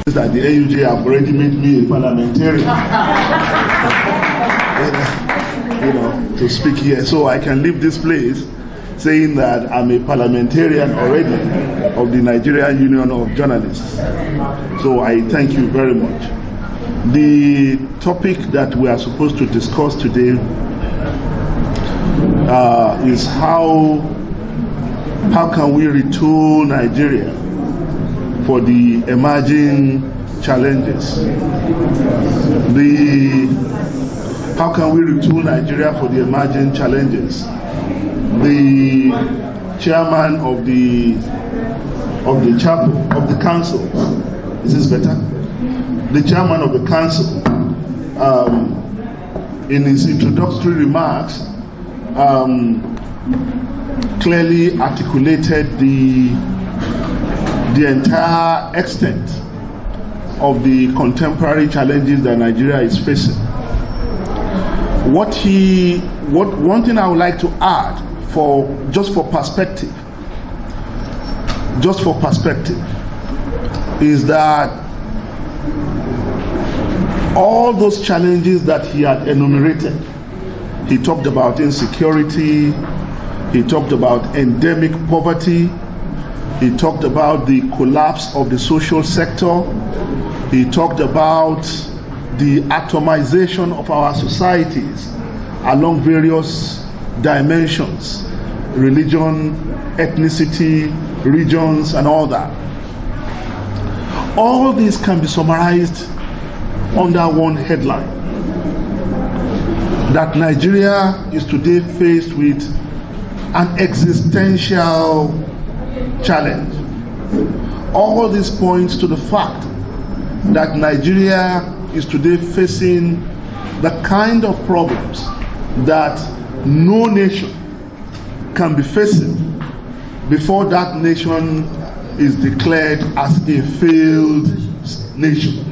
That the AUJ have already made me a parliamentarian, to speak here, so I can leave this place saying that I'm a parliamentarian already of the Nigerian Union of Journalists. So I thank you very much. The topic that we are supposed to discuss today is how can we retool Nigeria for the emerging challenges. How can we retool Nigeria for the emerging challenges? The chairman of the chapel of the council, is this better? The chairman of the council, in his introductory remarks, clearly articulated the entire extent of the contemporary challenges that Nigeria is facing. One thing I would like to add, just for perspective, is that all those challenges that he had enumerated, he talked about insecurity, he talked about endemic poverty, he talked about the collapse of the social sector, he talked about the atomization of our societies along various dimensions, religion, ethnicity, regions, and all that. All these can be summarized under one headline: that Nigeria is today faced with an existential challenge. All this points to the fact that Nigeria is today facing the kind of problems that no nation can be facing before that nation is declared as a failed nation.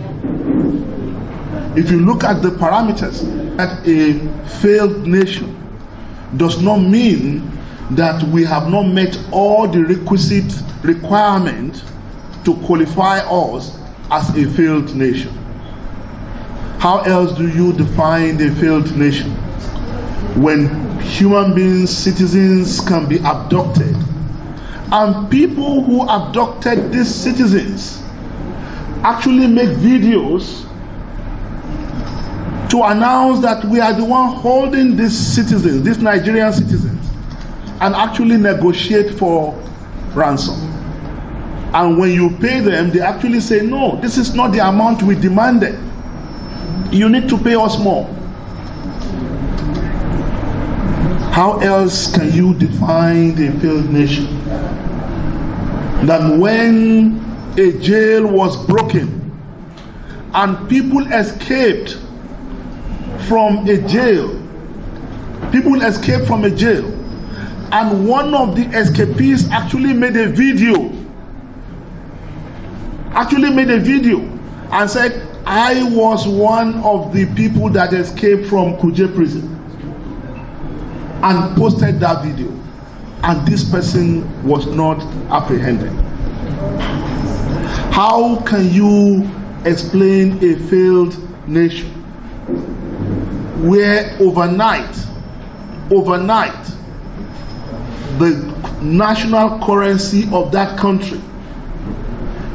If you look at the parameters, that a failed nation does not mean that we have not met all the requisite requirements to qualify us as a failed nation. How else do you define a failed nation? When human beings, citizens, can be abducted, and people who abducted these citizens actually make videos to announce that we are the one holding these citizens, these Nigerian citizens, and actually negotiate for ransom. And when you pay them, they actually say, no, this is not the amount we demanded. You need to pay us more. How else can you define a failed nation than when a jail was broken and people escaped from a jail? People escaped from a jail, and one of the escapees actually made a video. And said, I was one of the people that escaped from Kuje prison, and posted that video, and this person was not apprehended. How can you explain a failed nation where overnight the national currency of that country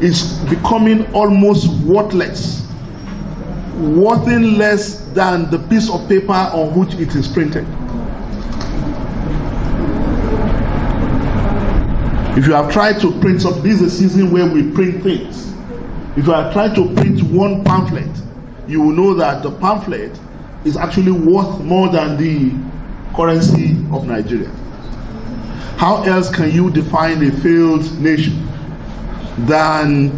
is becoming almost worthless, worthing less than the piece of paper on which it is printed? If you have tried to print something, this is a season where we print things. If you have tried to print one pamphlet, you will know that the pamphlet is actually worth more than the currency of Nigeria. How else can you define a failed nation than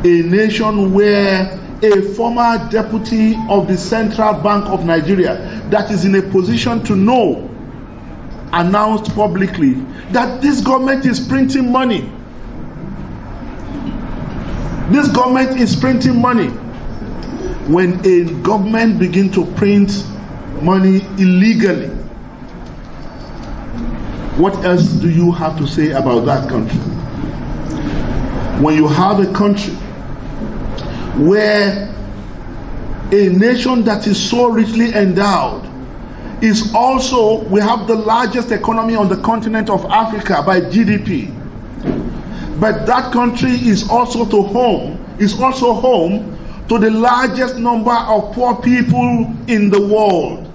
a nation where a former deputy of the Central Bank of Nigeria, that is in a position to know, announced publicly that this government is printing money. This government is printing money. When a government begins to print money illegally, what else do you have to say about that country? When you have a country where a nation that is so richly endowed is also, we have the largest economy on the continent of Africa by GDP. But that country is also home to the largest number of poor people in the world.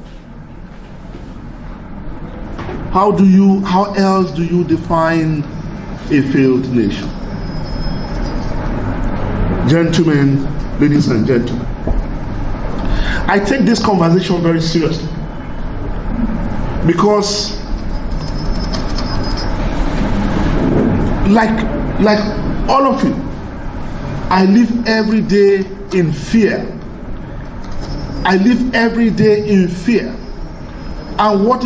How else do you define a failed nation? Gentlemen, ladies and gentlemen, I take this conversation very seriously because like all of you, I live every day in fear. I live every day in fear. And what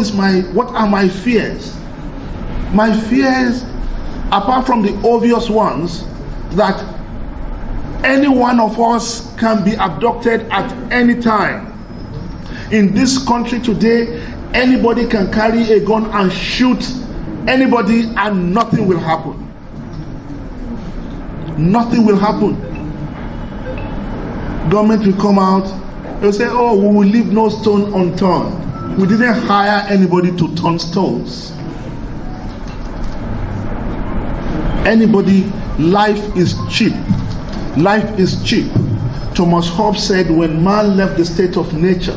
are my fears? My fears, apart from the obvious ones, that any one of us can be abducted at any time. In this country today, anybody can carry a gun and shoot anybody and nothing will happen. Nothing will happen. Government will come out, they'll say, oh, we will leave no stone unturned. We didn't hire anybody to turn stones. Anybody, life is cheap. Life is cheap. Thomas Hobbes said, when man left the state of nature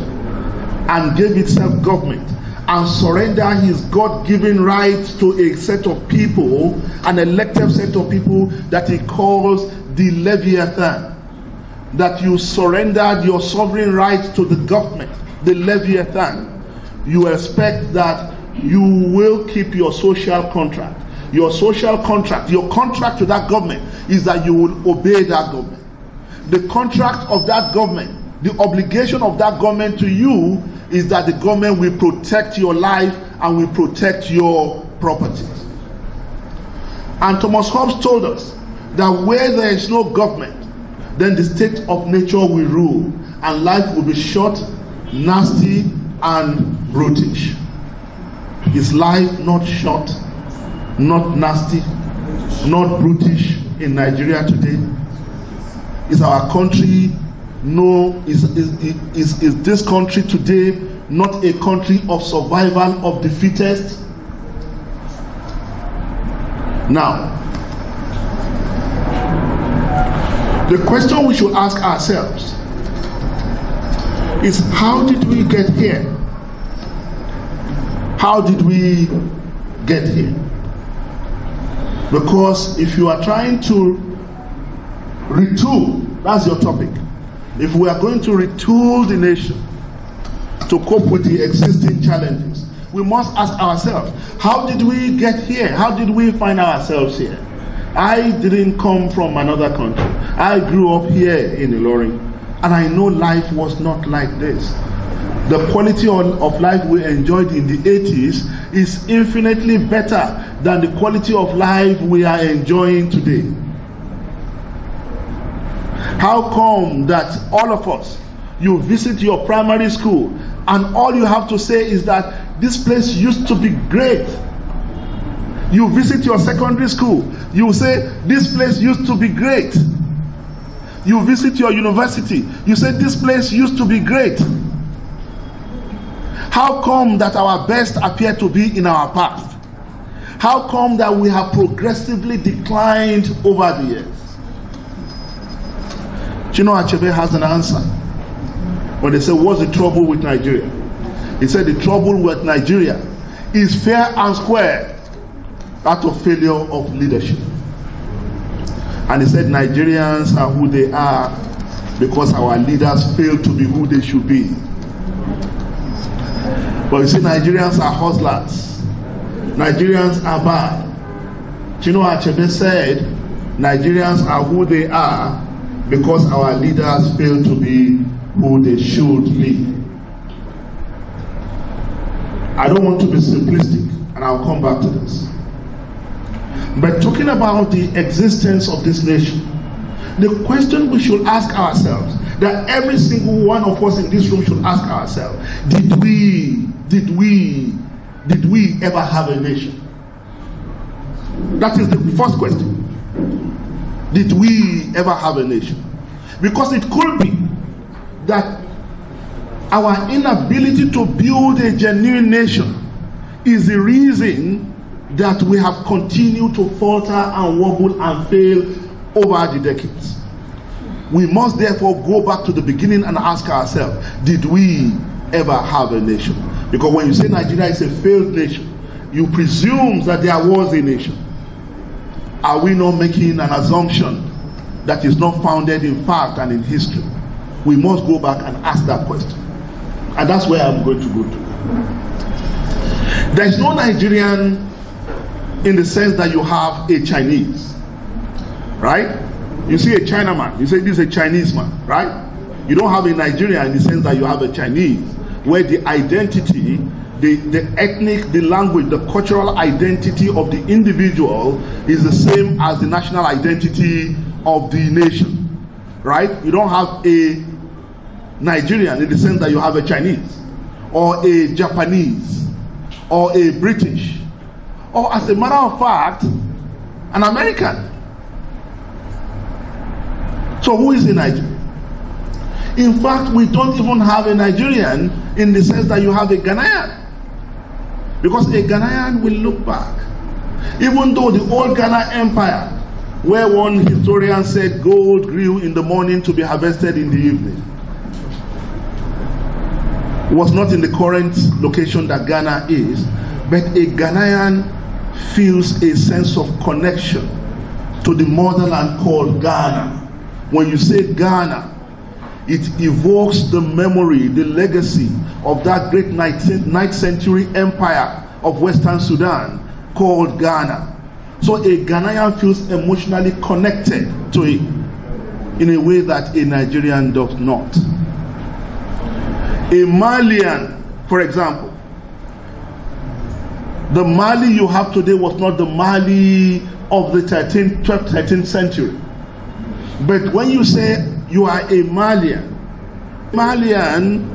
and gave itself government and surrendered his God-given rights to a set of people, an elected set of people that he calls the Leviathan, that you surrendered your sovereign rights to the government, the Leviathan, you expect that you will keep your social contract. Your social contract, your contract to that government is that you will obey that government. The contract of that government, the obligation of that government to you is that the government will protect your life and will protect your properties. And Thomas Hobbes told us that where there is no government, then the state of nature will rule and life will be short, nasty, and brutish. Is life not short, not nasty, not brutish in Nigeria today? Is our country is this country today not a country of survival of the fittest? Now, the question we should ask ourselves is, how did we get here? How did we get here? Because if you are trying to retool, that's your topic. If we are going to retool the nation to cope with the existing challenges, we must ask ourselves, how did we get here? How did we find ourselves here? I didn't come from another country. I grew up here in Ilorin, and I know life was not like this. The quality of life we enjoyed in the 80s is infinitely better than the quality of life we are enjoying today. How come that all of us, you visit your primary school and all you have to say is that this place used to be great? You visit your secondary school, you say this place used to be great. You visit your university, you say this place used to be great. How come that our best appear to be in our past? How come that we have progressively declined over the years? Chinua Achebe has an answer. When they say, what's the trouble with Nigeria? He said, the trouble with Nigeria is fair and square, that of failure of leadership. And he said, Nigerians are who they are because our leaders fail to be who they should be. But you see, Nigerians are hustlers. Nigerians are bad. Chinua Achebe said, Nigerians are who they are because our leaders fail to be who they should be. I don't want to be simplistic, and I'll come back to this. But talking about the existence of this nation, the question we should ask ourselves, that every single one of us in this room should ask ourselves, did we ever have a nation? That is the first question. Did we ever have a nation? Because it could be that our inability to build a genuine nation is the reason that we have continued to falter and wobble and fail over the decades. We must therefore go back to the beginning and ask ourselves, did we ever have a nation? Because when you say Nigeria is a failed nation, you presume that there was a nation. Are we not making an assumption that is not founded in fact and in history? We must go back and ask that question. And that's where I'm going to go to. There's no Nigerian in the sense that you have a Chinese, right? You see a Chinaman, you say this is a Chinese man, right? You don't have a Nigerian in the sense that you have a Chinese, where the identity, the ethnic, the language, the cultural identity of the individual is the same as the national identity of the nation, right? You don't have a Nigerian in the sense that you have a Chinese, or a Japanese, or a British, or as a matter of fact, an American. So who is a Nigerian? In fact, we don't even have a Nigerian in the sense that you have a Ghanaian. Because a Ghanaian will look back. Even though the old Ghana Empire, where one historian said gold grew in the morning to be harvested in the evening, was not in the current location that Ghana is, but a Ghanaian feels a sense of connection to the motherland called Ghana. When you say Ghana, it evokes the memory, the legacy of that great 9th century empire of Western Sudan called Ghana. So a Ghanaian feels emotionally connected to it in a way that a Nigerian does not. A Malian, for example, the Mali you have today was not the Mali of the 12th, 13th century. But when you say you are a Malian, Malian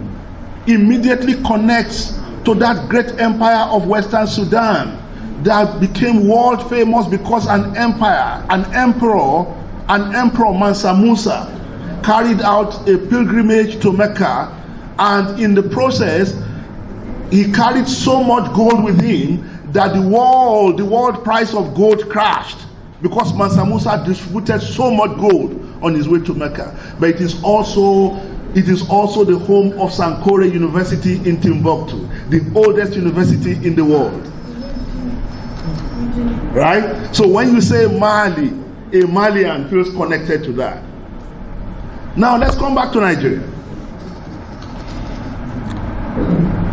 immediately connects to that great empire of Western Sudan that became world famous because an empire, an emperor Mansa Musa, carried out a pilgrimage to Mecca, and in the process he carried so much gold with him that the world price of gold crashed, because Mansa Musa distributed so much gold on his way to Mecca. But it is also the home of Sankore University in Timbuktu, the oldest university in the world. Right? So when you say Mali, a Malian feels connected to that. Now let's come back to Nigeria.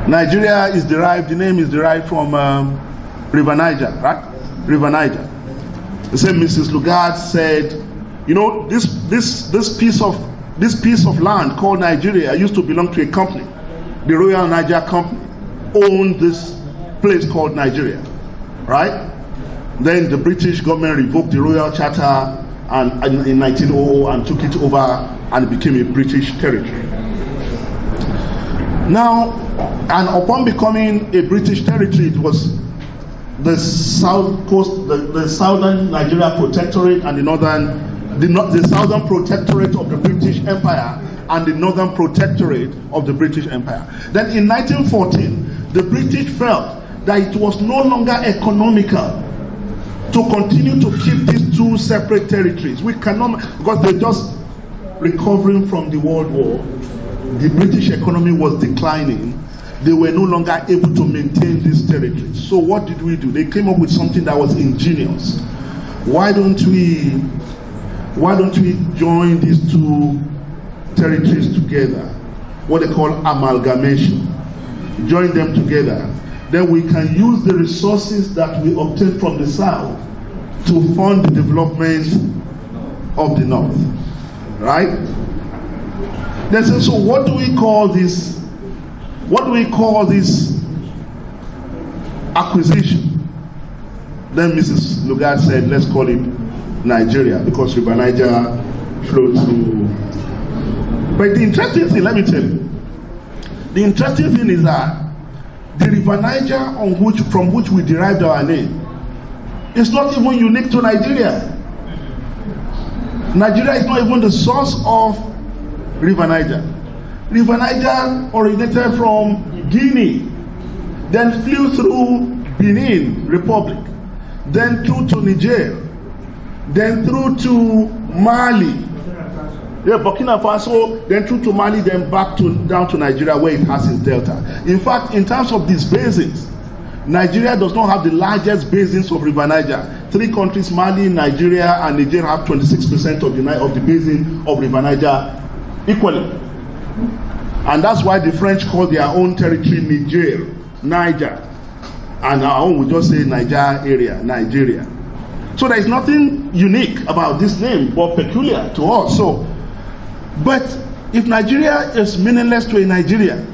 Nigeria is derived, the name is derived from River Niger, right? River Niger. The same Mrs. Lugard said, you know, this piece of land called Nigeria used to belong to a company. The Royal Niger Company owned this place called Nigeria, right? Then the British government revoked the Royal Charter and in 1900 and took it over, and it became a British territory. Now, and upon becoming a British territory, it was the south coast, the southern Nigeria Protectorate, and the southern protectorate of the British Empire, and the northern protectorate of the British Empire. Then in 1914, the British felt that it was no longer economical to continue to keep these two separate territories. We cannot, because they're just recovering from the World War. The British economy was declining. They were no longer able to maintain these territories. So what did we do? They came up with something that was ingenious. Why don't we join these two territories together? What they call amalgamation. Join them together. Then we can use the resources that we obtain from the south to fund the development of the north. Right? They say, so what do we call this? What do we call this acquisition? Then Mrs. Lugard said, let's call it Nigeria, because River Niger flows through. But the interesting thing, let me tell you, the interesting thing is that the River Niger from which we derived our name is not even unique to Nigeria. Nigeria is not even the source of River Niger. River Niger originated from Guinea, then flew through Benin Republic, then through to Niger, then through to Mali, Burkina Faso, then through to Mali, then back down to Nigeria where it has its delta. In fact, in terms of these basins, Nigeria does not have the largest basins of River Niger. 3 countries, Mali, Nigeria, and Niger, have 26% of the basin of River Niger equally. And that's why the French call their own territory Niger. And our own, we just say Niger area, Nigeria. So there is nothing unique about this name, but peculiar to us. But if Nigeria is meaningless to a Nigerian,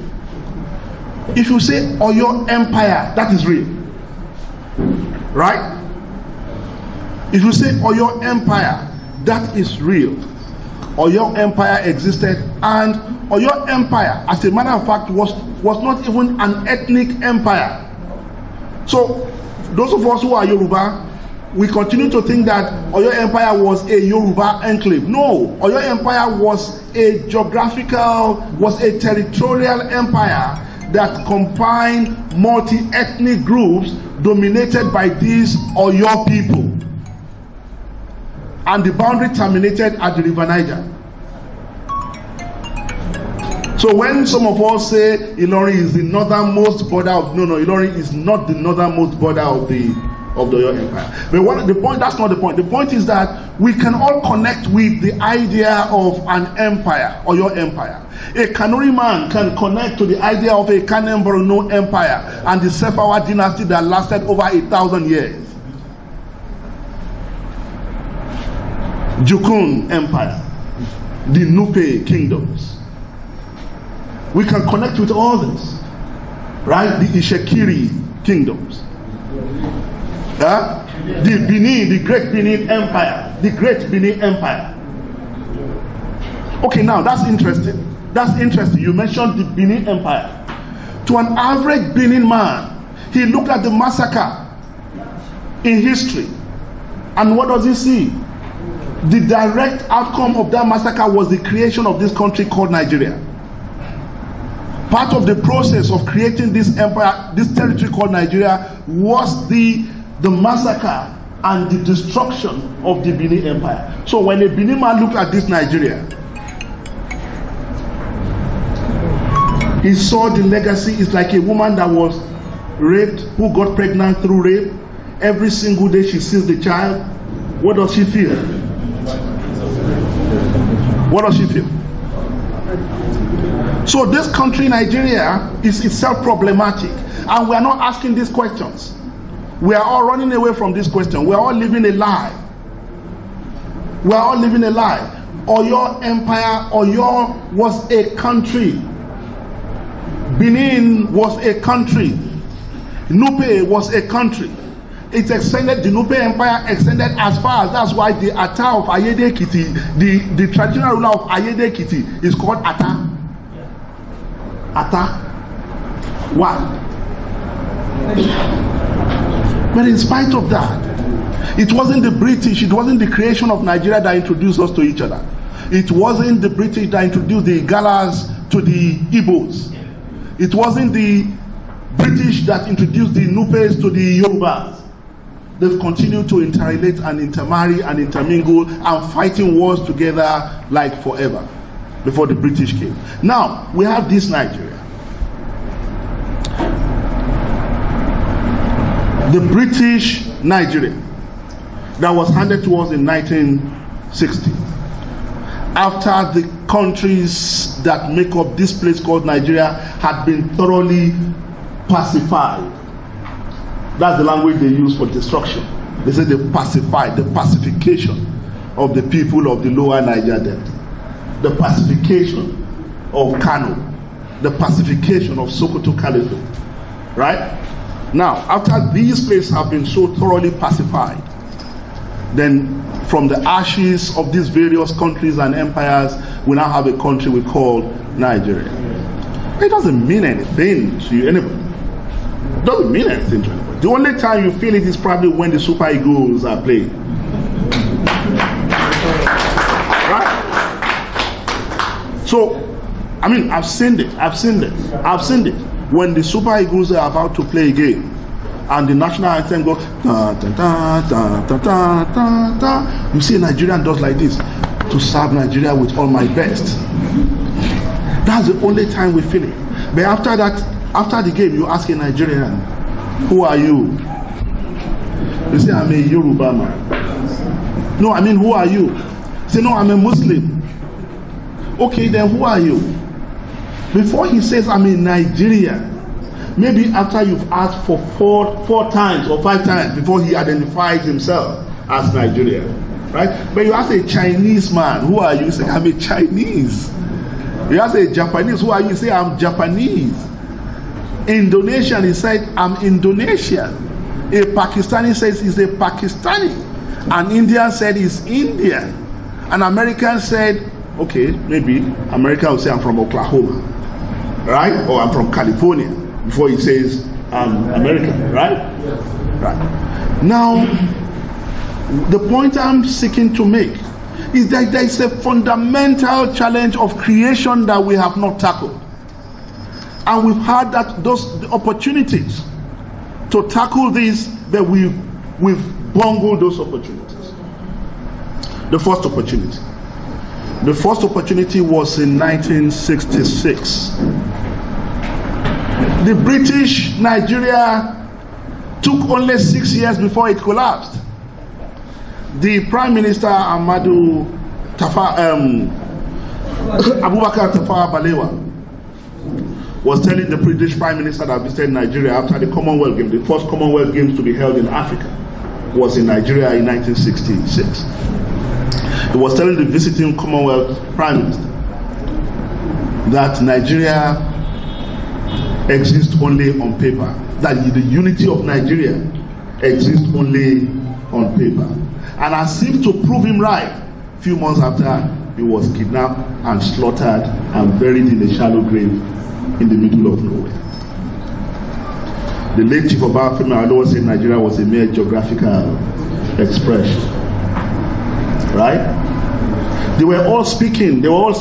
if you say Oyo Empire, that is real. Right? If you say Oyo Empire, that is real. Oyo Empire existed, and Oyo Empire, as a matter of fact, was not even an ethnic empire. So, those of us who are Yoruba, we continue to think that Oyo Empire was a Yoruba enclave. No, Oyo Empire was a territorial empire that combined multi-ethnic groups dominated by these Oyo people. And the boundary terminated at the River Niger. So when some of us say Ilorin is the northernmost border of, no, Ilorin is not the northernmost border of the Oyo Empire. But the point, that's not the point. The point is that we can all connect with the idea of an empire, Oyo Empire. A Kanuri man can connect to the idea of a Kanem Borno Empire and the Sefawa dynasty that lasted over 1,000 years. Jukun Empire, the Nupe kingdoms. We can connect with all this, right? The Ishekiri kingdoms. The Benin, the Great Benin Empire. The Great Benin Empire. Okay, now that's interesting. That's interesting. You mentioned the Benin Empire. To an average Benin man, he looked at the massacre in history. And what does he see? The direct outcome of that massacre was the creation of this country called Nigeria. Part of the process of creating this empire, this territory called Nigeria, was the massacre and the destruction of the Benin Empire. So when a Benin man looked at this Nigeria, he saw the legacy. It's like a woman that was raped, who got pregnant through rape. Every single day she sees the child. What does she feel? What does she feel? So this country, Nigeria, is itself problematic. And we are not asking these questions. We are all running away from this question. We are all living a lie. We are all living a lie. Oyo Empire, Oyo was a country. Benin was a country. Nupe was a country. It extended, the Nupe Empire extended as far as, that's why the Ata of Ayede Ekiti, the traditional ruler of Ayede Ekiti is called Ata. Ata. Why? But in spite of that, it wasn't the British, it wasn't the creation of Nigeria that introduced us to each other. It wasn't the British that introduced the Galas to the Igbos. It wasn't the British that introduced the Nupes to the Yorubas. They've continued to interrelate and intermarry and intermingle and fighting wars together like forever before the British came. Now, we have this Nigeria. The British Nigeria that was handed to us in 1960. After the countries that make up this place called Nigeria had been thoroughly pacified. That's the language they use for destruction. They say they pacified, the pacification of the people of the lower Niger Delta. The pacification of Kano. The pacification of Sokoto Caliphate. Right? Now, after these places have been so thoroughly pacified, then from the ashes of these various countries and empires, we now have a country we call Nigeria. It doesn't mean anything to anybody. It doesn't mean anything to anybody. The only time you feel it is probably when the Super Eagles are playing. So, I mean, I've seen it. When the Super Eagles are about to play a game, and the national anthem goes, da, da, da, da, da, da, da, da. You see a Nigerian does like this, to serve Nigeria with all my best. That's the only time we feel it. But after that, after the game, you ask a Nigerian, who are you? You say, I'm a Yoruba man. No, I mean, who are you? Say, no, I'm a Muslim. Okay, then who are you? Before he says, I'm a Nigerian, maybe after you've asked for four times or 5 times before he identifies himself as Nigerian, right? But you ask a Chinese man, who are you? You say, I'm a Chinese. You ask a Japanese, who are you? You say, I'm Japanese. Indonesian, he said, I'm Indonesian. A Pakistani says he's a Pakistani. An Indian said he's Indian. An American said, okay, maybe American will say, I'm from Oklahoma, right? Or I'm from California, before he says, I'm American, right? Right. Now, the point I'm seeking to make is that there is a fundamental challenge of creation that we have not tackled. And we've had those opportunities to tackle this, but we've bungled those opportunities. The first opportunity was in 1966. The British Nigeria took only 6 years before it collapsed. The Prime Minister Abubakar Tafawa Balewa was telling the British Prime Minister that visited Nigeria after the Commonwealth Games. The first Commonwealth Games to be held in Africa was in Nigeria in 1966. He was telling the visiting Commonwealth Prime Minister that Nigeria exists only on paper, that the unity of Nigeria exists only on paper. And as if to prove him right, a few months after, he was kidnapped and slaughtered and buried in a shallow grave in the middle of nowhere. The late Chief Obafemi Awolowo said Nigeria was a mere geographical expression. Right? They were all speaking to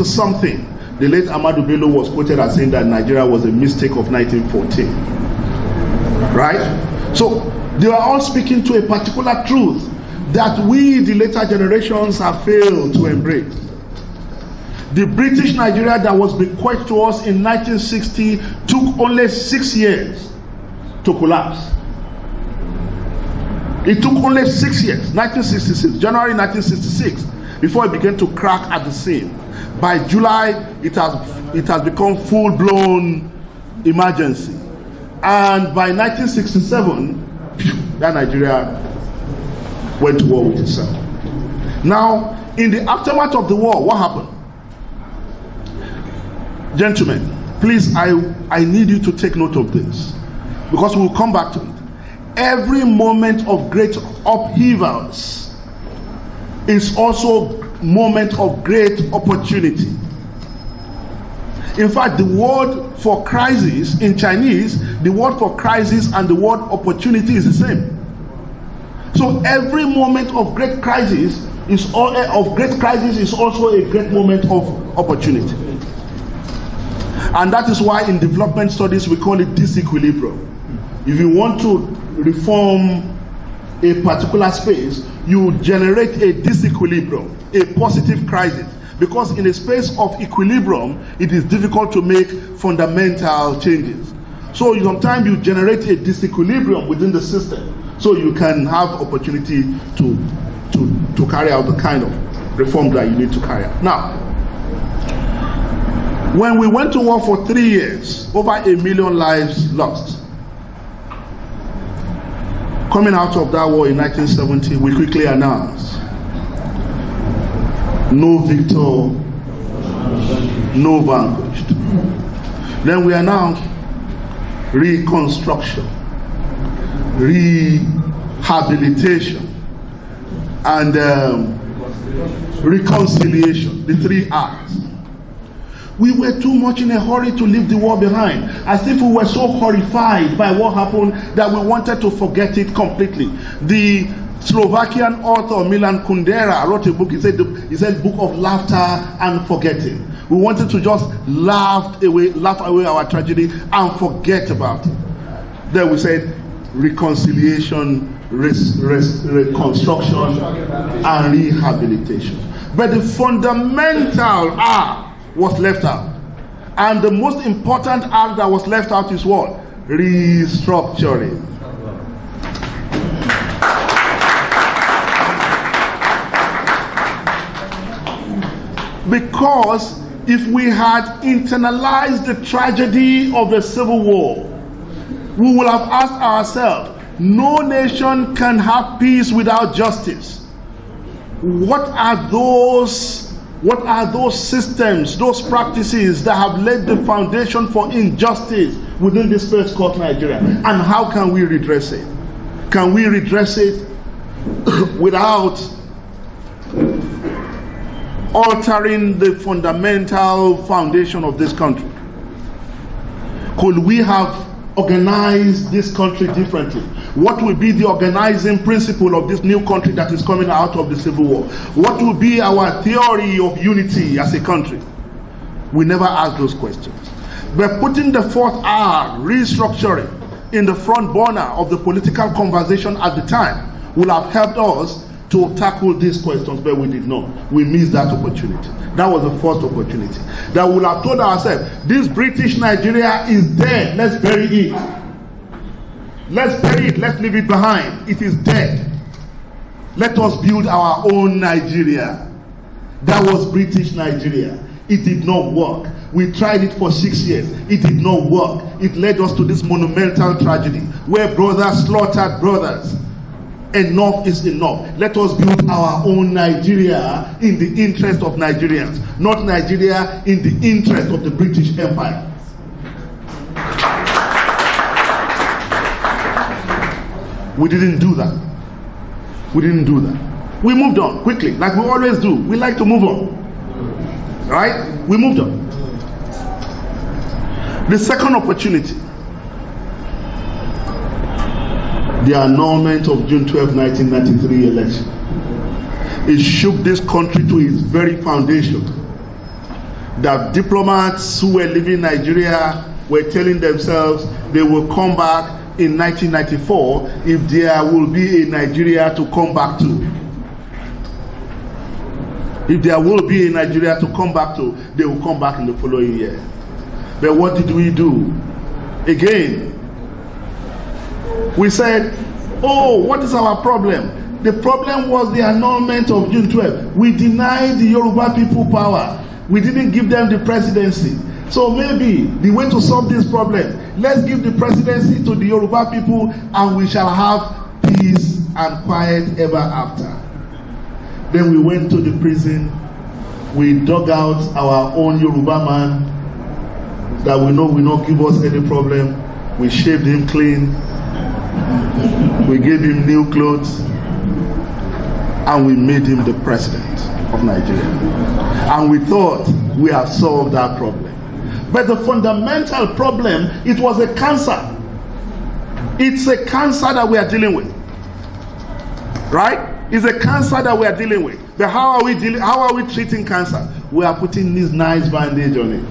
something. The late Ahmadu Bello was quoted as saying that Nigeria was a mistake of 1914. Right? So they were all speaking to a particular truth that we, the later generations, have failed to embrace. The British Nigeria that was bequeathed to us in 1960 took only 6 years to collapse. It took only 6 years, 1966, January 1966, before it began to crack at the seam. By July, it has become full-blown emergency. And by 1967, that Nigeria went to war with itself. Now, in the aftermath of the war, what happened? Gentlemen, please, I need you to take note of this, because we'll come back to it. Every moment of great upheavals is also a moment of great opportunity. In fact, the word for crisis in Chinese, the word for crisis and the word opportunity is the same. So every moment of great crisis is also a great moment of opportunity. And that is why in development studies we call it disequilibrium. If you want to reform a particular space, you generate a disequilibrium, a positive crisis. Because in a space of equilibrium, it is difficult to make fundamental changes. So sometimes you generate a disequilibrium within the system, so you can have opportunity to carry out the kind of reform that you need to carry out. Now, when we went to war for 3 years, over 1 million lives lost. Coming out of that war in 1970, we quickly announced, no victor, no vanquished. Then we announced reconstruction, rehabilitation, and reconciliation, the 3 R's. We were too much in a hurry to leave the war behind, as if we were so horrified by what happened that we wanted to forget it completely. The Slovakian author Milan Kundera wrote a book. He said Book of Laughter and Forgetting. We wanted to just laugh away our tragedy and forget about it. Then we said reconciliation, reconstruction, and rehabilitation. But the fundamental R was left out. And the most important R that was left out is what? Restructuring. Because if we had internalized the tragedy of the Civil War, we would have asked ourselves, no nation can have peace without justice. What are those systems, those practices that have laid the foundation for injustice within this space called Nigeria? And how can we redress it? Can we redress it without altering the fundamental foundation of this country? Could we have organized this country differently? What will be the organizing principle of this new country that is coming out of the Civil War? What will be our theory of unity as a country? We never asked those questions. But putting the fourth R, restructuring, in the front burner of the political conversation at the time would have helped us to tackle these questions, but we did not. We missed that opportunity. That was the first opportunity. That we would have told ourselves, this British Nigeria is dead. Let's bury it. Let's bury it. Let's leave it behind. It is dead. Let us build our own Nigeria. That was British Nigeria. It did not work. We tried it for 6 years. It did not work. It led us to this monumental tragedy where brothers slaughtered brothers. Enough is enough. Let us build our own Nigeria in the interest of Nigerians, not Nigeria in the interest of the British Empire. We didn't do that. We didn't do that. We moved on quickly, like we always do. We like to move on. Right? We moved on. The second opportunity, the annulment of June 12, 1993 election. It shook this country to its very foundation. That diplomats who were leaving Nigeria were telling themselves they will come back in 1994 if there will be a Nigeria to come back to. If there will be a Nigeria to come back to, they will come back in the following year. But what did we do? Again, we said, oh, what is our problem? The problem was the annulment of June 12. We denied the Yoruba people power. We didn't give them the presidency. So maybe the way to solve this problem, let's give the presidency to the Yoruba people and we shall have peace and quiet ever after. Then we went to the prison. We dug out our own Yoruba man that we know will not give us any problem. We shaved him clean. We gave him new clothes and we made him the president of Nigeria. And we thought we have solved that problem. But the fundamental problem, it was a cancer. It's a cancer that we are dealing with. Right? It's a cancer that we are dealing with. But how are we treating cancer? We are putting this nice bandage on it.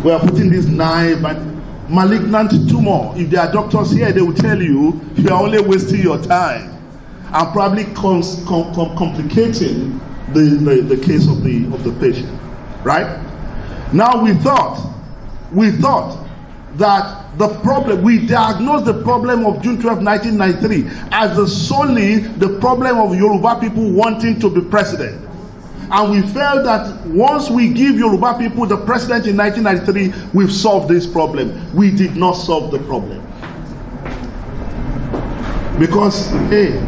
We are putting this nice malignant tumor. If there are doctors here, they will tell you you are only wasting your time and probably complicating the case of the patient. Right? Now we thought that the problem, we diagnosed the problem of June 12, 1993 as solely the problem of Yoruba people wanting to be president. And we felt that once we give Yoruba people the president in 1993, we've solved this problem. We did not solve the problem. Because, hey,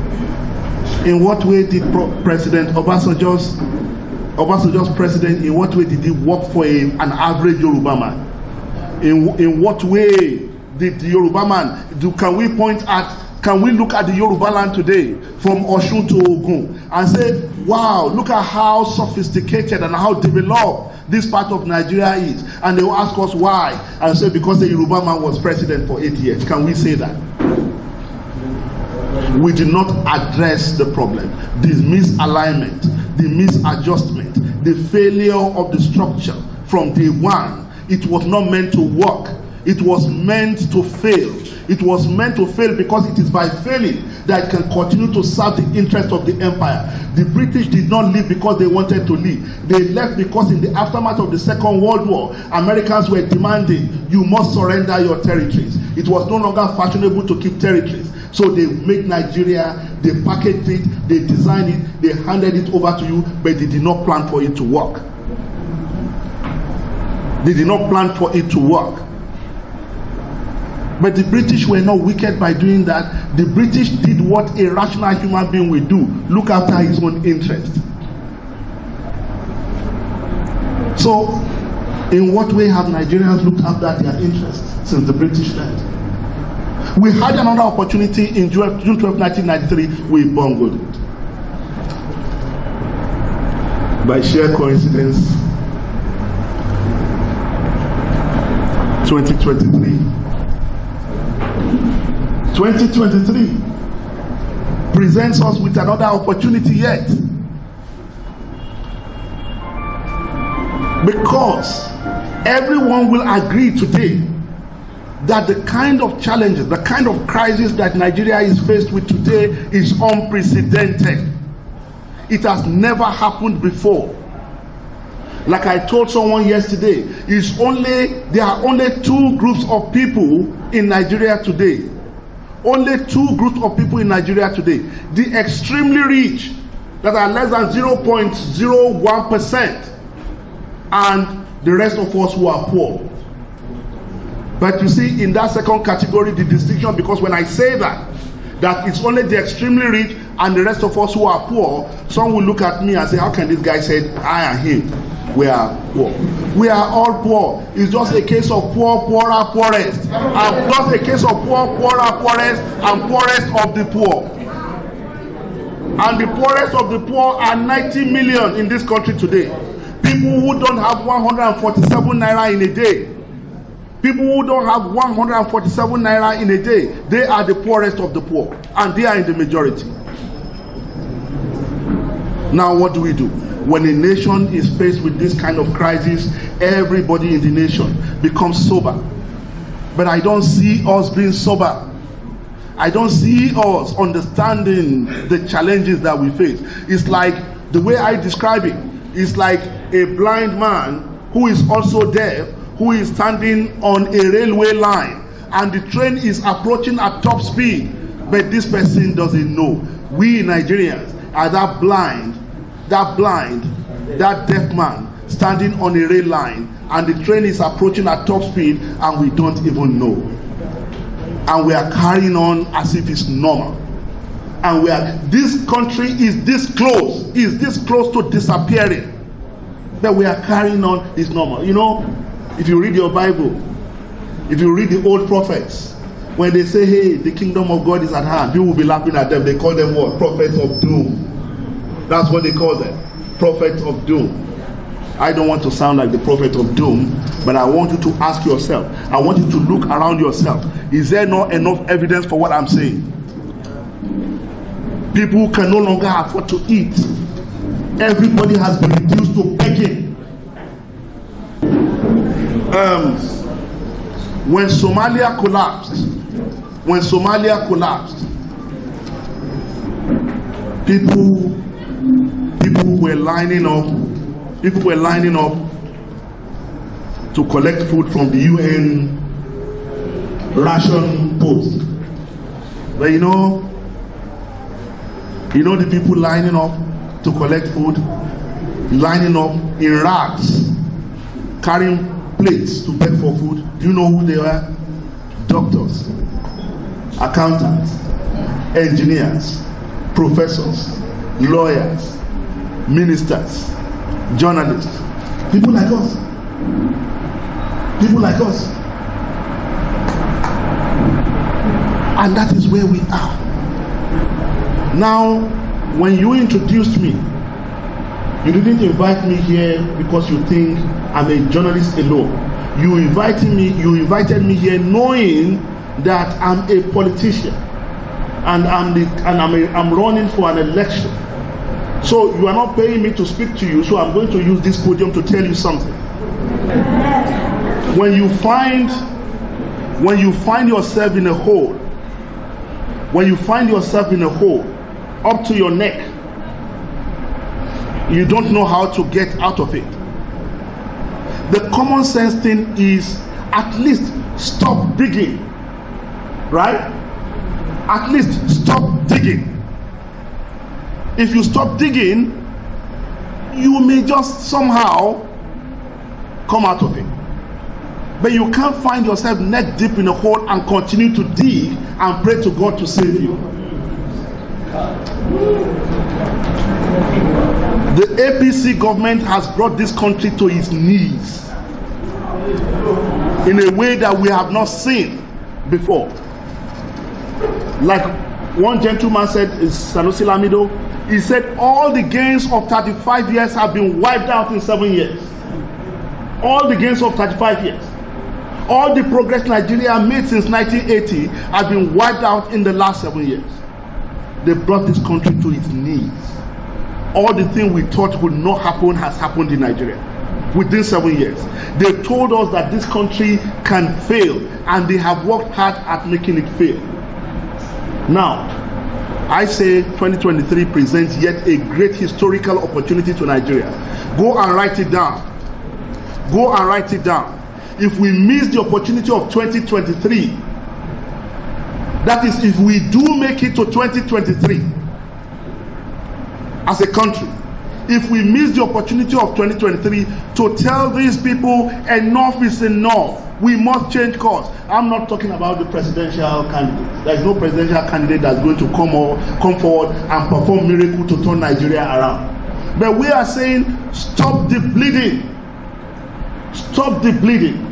in what way did President Obasanjo's president, in what way did he work for an average Yoruba man? In what way did the Yoruba man do? Can we look at the Yoruba land today from Osun to Ogun and say, wow, look at how sophisticated and how developed this part of Nigeria is? And they will ask us why. And say, because the Yoruba man was president for 8 years. Can we say that? We did not address the problem. The misalignment, the misadjustment, the failure of the structure from day one. It was not meant to work. It was meant to fail. It was meant to fail because it is by failing that it can continue to serve the interests of the empire. The British did not leave because they wanted to leave. They left because in the aftermath of the Second World War, Americans were demanding, you must surrender your territories. It was no longer fashionable to keep territories. So they make Nigeria, they packaged it, they designed it, they handed it over to you, but they did not plan for it to work. They did not plan for it to work. But the British were not wicked by doing that. The British did what a rational human being will do, look after his own interest. So, in what way have Nigerians looked after their interests since the British left? We had another opportunity in June 12, 1993, we bungled it. By sheer coincidence, 2023 presents us with another opportunity yet. Because everyone will agree today that the kind of challenges, the kind of crisis that Nigeria is faced with today is unprecedented. It has never happened before. Like I told someone yesterday, there are only two groups of people in Nigeria today. Only two groups of people in Nigeria today. The extremely rich, that are less than 0.01%, and the rest of us who are poor. But you see, in that second category, the distinction, because when I say that it's only the extremely rich and the rest of us who are poor, some will look at me and say, how can this guy say I and him, we are poor? We are all poor. It's just a case of poor, poorer, poorest. And just a case of poor, poorer, poorest, and poorest of the poor. And the poorest of the poor are 90 million in this country today. People who don't have 147 naira in a day. People who don't have 147 naira in a day, they are the poorest of the poor, and they are in the majority. Now what do we do? When a nation is faced with this kind of crisis, everybody in the nation becomes sober. But I don't see us being sober. I don't see us understanding the challenges that we face. It's like, the way I describe it, it's like a blind man who is also deaf, who is standing on a railway line, and the train is approaching at top speed, but this person doesn't know. We Nigerians are that deaf man standing on a rail line, and the train is approaching at top speed, and we don't even know. And we are carrying on as if it's normal. And this country is this close to disappearing. But we are carrying on, it's normal. You know, if you read your Bible, if you read the old prophets, when they say, hey, the kingdom of God is at hand, people will be laughing at them. They call them what? Prophets of doom. That's what they call them. Prophets of doom. I don't want to sound like the prophet of doom, but I want you to ask yourself, I want you to look around yourself. Is there not enough evidence for what I'm saying? People can no longer afford to eat. Everybody has been reduced to begging. When Somalia collapsed, people were lining up to collect food from the UN ration post. But you know the people lining up to collect food, lining up in rags, carrying plates to beg for food. Do you know who they were? Doctors, accountants, engineers, professors, lawyers, ministers, journalists, people like us. And that is where we are. Now, when you introduced me, you didn't invite me here because you think I'm a journalist alone. You invited me here knowing that I'm a politician. and I'm running for an election. So you are not paying me to speak to you, so I'm going to use this podium to tell you something. When you find yourself in a hole, up to your neck, you don't know how to get out of it. The common sense thing is at least stop digging, right? At least stop digging. If you stop digging, you may just somehow come out of it. But you can't find yourself neck deep in a hole and continue to dig and pray to God to save you. The APC government has brought this country to its knees in a way that we have not seen before. Like one gentleman said, Sanusi Lamido, he said all the gains of 35 years have been wiped out in 7 years. All the gains of 35 years. All the progress Nigeria made since 1980 have been wiped out in the last 7 years. They brought this country to its knees. All the things we thought would not happen has happened in Nigeria within 7 years. They told us that this country can fail, and they have worked hard at making it fail. Now, I say 2023 presents yet a great historical opportunity to Nigeria. Go and write it down. Go and write it down. If we miss the opportunity of 2023, that is, if we do make it to 2023 as a country, if we miss the opportunity of 2023 to tell these people enough is enough, we must change course. I'm not talking about the presidential candidate. There is no presidential candidate that's going to come forward and perform miracle to turn Nigeria around. But we are saying, stop the bleeding. Stop the bleeding.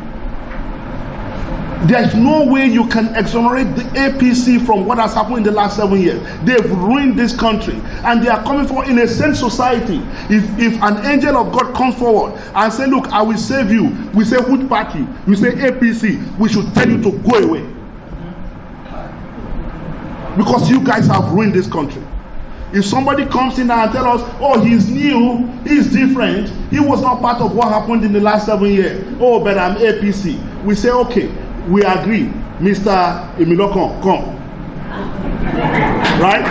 There's no way you can exonerate the APC from what has happened in the last 7 years. They've ruined this country, and they are coming forward in a sane society. If an angel of God comes forward and say, look, I will save you, we say, which party? We say APC. We should tell you to go away, because you guys have ruined this country. If somebody comes in and tells us, oh, he's new, he's different, he was not part of what happened in the last 7 years, oh, but I'm APC, we say, okay, we agree, Mr. Emilokon, come. Right?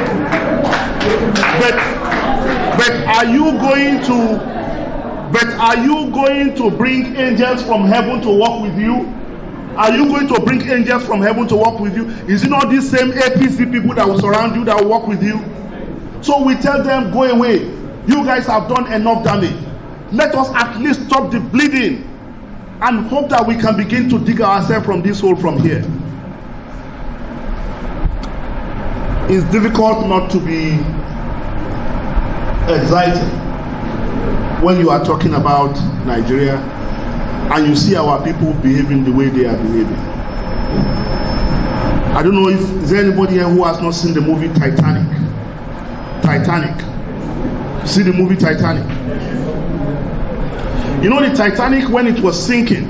But are you going to bring angels from heaven to walk with you? Are you going to bring angels from heaven to walk with you? Is it not these same APC people that will surround you, that will walk with you? So we tell them, go away. You guys have done enough damage. Let us at least stop the bleeding and hope that we can begin to dig ourselves from this hole from here. It's difficult not to be excited when you are talking about Nigeria and you see our people behaving the way they are behaving. I don't know if is there anybody here who has not seen the movie Titanic. See the movie Titanic? You know the Titanic, when it was sinking,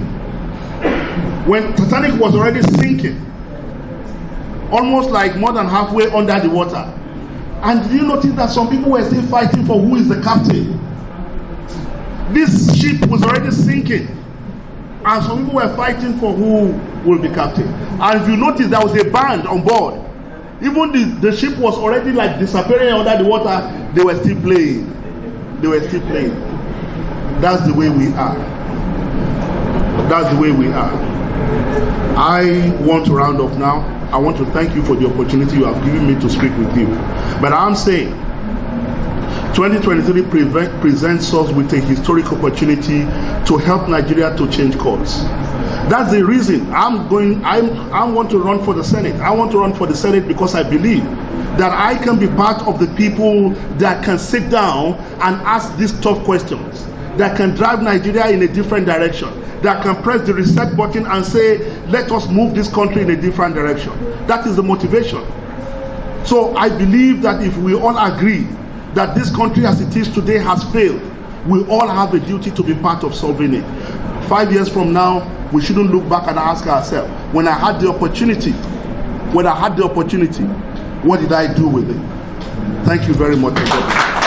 when Titanic was already sinking, almost like more than halfway under the water. And did you notice that some people were still fighting for who is the captain? This ship was already sinking, and some people were fighting for who will be captain. And if you notice, there was a band on board. Even the ship was already like disappearing under the water, they were still playing. They were still playing. That's the way we are. That's the way we are. I want to round off now. I want to thank you for the opportunity you have given me to speak with you. But I'm saying 2023 presents us with a historic opportunity to help Nigeria to change course. That's the reason I want to run for the Senate. I want to run for the Senate because I believe that I can be part of the people that can sit down and ask these tough questions, that can drive Nigeria in a different direction, that can press the reset button and say, let us move this country in a different direction. That is the motivation. So I believe that if we all agree that this country as it is today has failed, we all have a duty to be part of solving it. 5 years from now, we shouldn't look back and ask ourselves, when I had the opportunity, What did I do with it? Thank you very much.